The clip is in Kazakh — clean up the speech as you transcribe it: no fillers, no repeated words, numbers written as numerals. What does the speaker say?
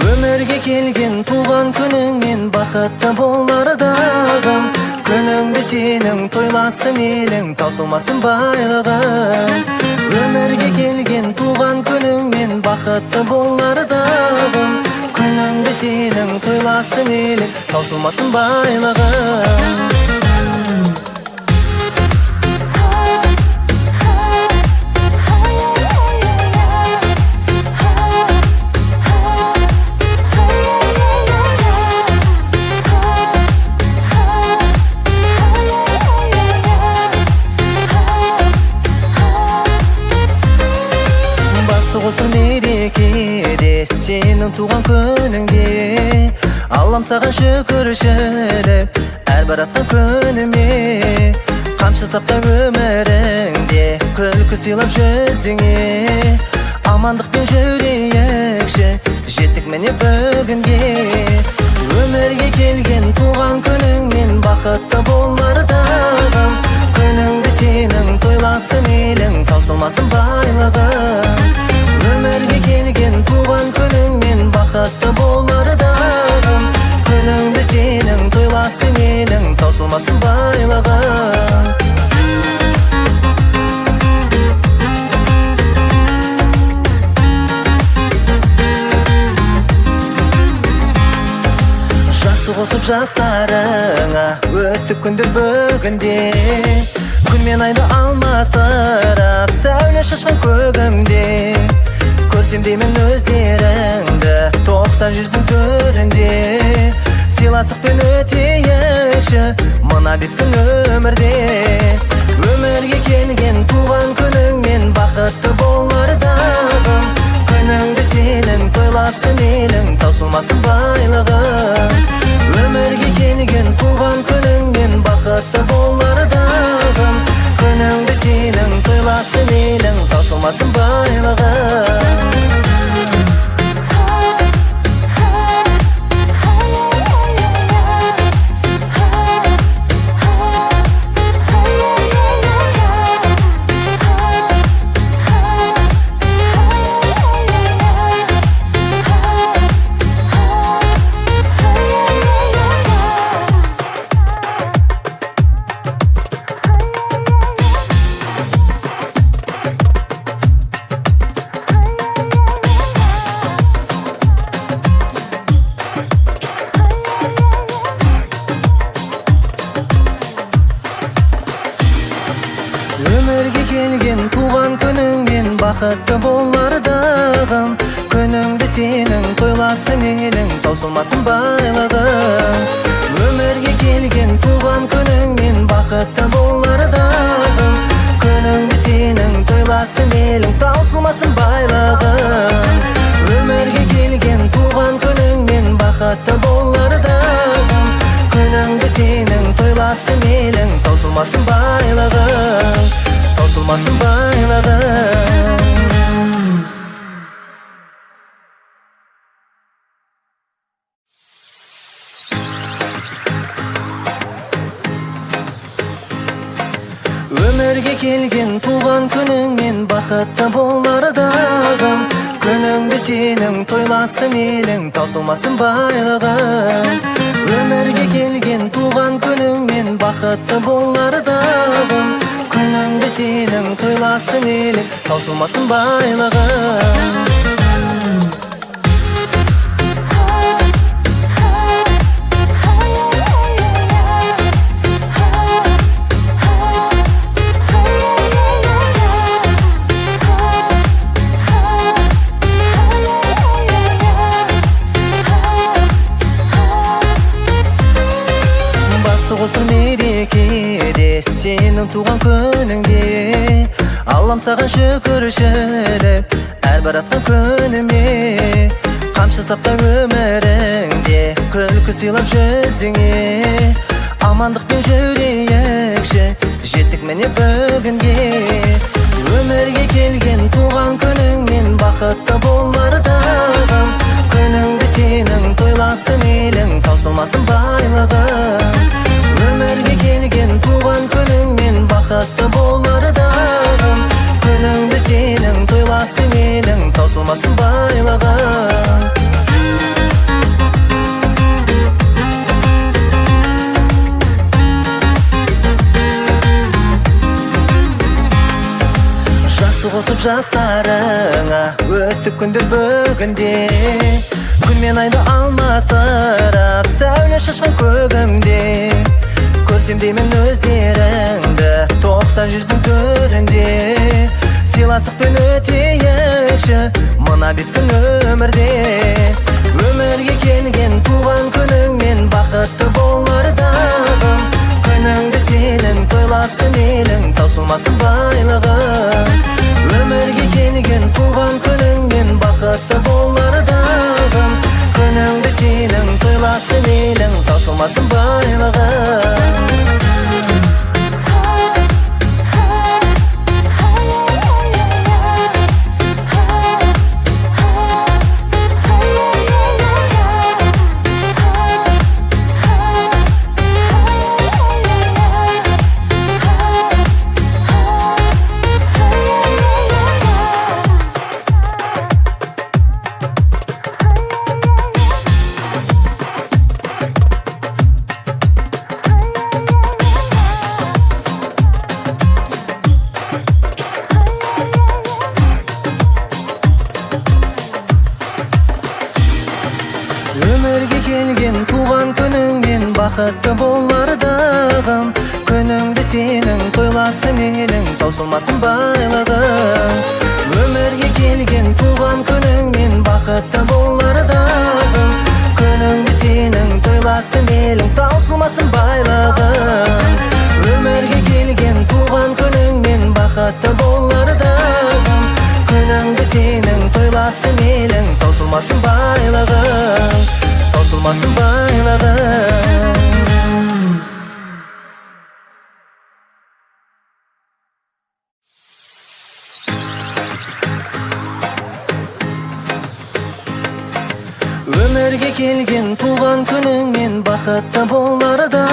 Өмірге келген туған күніңмен бақытты болар дағым. Күніңді сенің тойласын елің, таусылмасын байлығың. Өмірге келген туған күніңмен бақытты болар дағым. Күніңді сенің тойласын елің, таусылмасын байлығың. Қостыр мерекеде сенің туған күніңде, Аллам саған шүкіршілік әрбір атқан күніме. Қамшы саптап өміріңде күлкі сыйлап жүзіңе. Амандықпен жүрейікші, жеттік міне бүгінге. Өмірге келген туған күніңмен бақытты болар дағым. Күніңді сенің тойласын елің, таусылмасын байлығың. Өмірге келген туған күніңмен бақытты болар дағым. Күніңді сенің тойласын елің, таусылмасын байлығың. Жасты қосып жастарыңа өттік күндер бүгінде. Күн мен айды алмастырып сәуле шашқан көгімде. Көрсем деймін өздеріңді 90 жүздің төрінде. Сыйластықпен өтейікші мына 5 күн өмірде. Өмірге келген туған күніңмен бақытты болар дағым. Күніңді сенің тойласын елің, таусылмасын байлығың. Өмірге келген туған күніңмен бақытты болар дағым. Күніңді сенің тойласын елің, таусылмасын байлығың. Өмірге келген туған күніңмен бақытты болар дағым. Күніңді сенің тойласын елің, таусылмасын байлығың. Өмірге келген туған күніңмен бақытты болар дағым. Күніңді сенің тойласын елің, таусылмасын байлығың. Өмірге келген туған күніңмен бақытты болар дағым. Күніңді сенің тойласын елің, таусылмасын байлығың. Таусылмасын байлығың. Өмірге келген туған күніңмен бақытты болар дағым. Күніңді сенің тойласын елің, таусылмасын байлығың. Өмірге келген туған күніңмен бақытты болар дағым. Күніңді сенің тойласын елің, таусылмасын байлығың. Қостыр мерекеде сенің туған күніңде, Аллам саған шүкіршілік әрбір атқан күніме. Қамшы саптап өміріңде күлкі сыйлап жүзіңе. Амандықпен жүрейікші, жеттік міне бүгінге. Өмірге келген туған күніңмен бақытты болар дағым. Күніңді сенің тойласын елің, таусылмасын байлығың. Өмірге келген туған күніңмен бақытты болар дағым. Күніңді сенің тойласын елің, таусылмасын байлығың. Су қосып жастарыңа өттік күндер бүгінде. Күн мен айды алмастырып сәуле шашқан көгімде. Көрсем деймін өздеріңді 90-100-дің төрінде. Сыйластықпен өтейікші мына 5 күн өмірде. Өмірге келген туған күніңмен бақытты болар дағым. Күніңді сенің тойласын елің, таусылмасын байлығың. Өмірге келген туған күніңмен бақытты болар дағым. Күніңді сенің тойласын елің, таусылмасын байлығың. Өмірге келген туған күніңмен бақытты болар дағым. Күніңді сенің тойласын елің, таусылмасын байлығың. Өмірге келген туған күніңмен бақытты болар дағым. Күніңді сенің тойласын елің, таусылмасын байлығың. Өмірге келген туған күніңмен бақытты болар дағым. Күніңді сенің тойласын елің, таусылмасын байлығың. Таусылмасын байлығың. Өмірге келген туған күніңмен бақытты болар да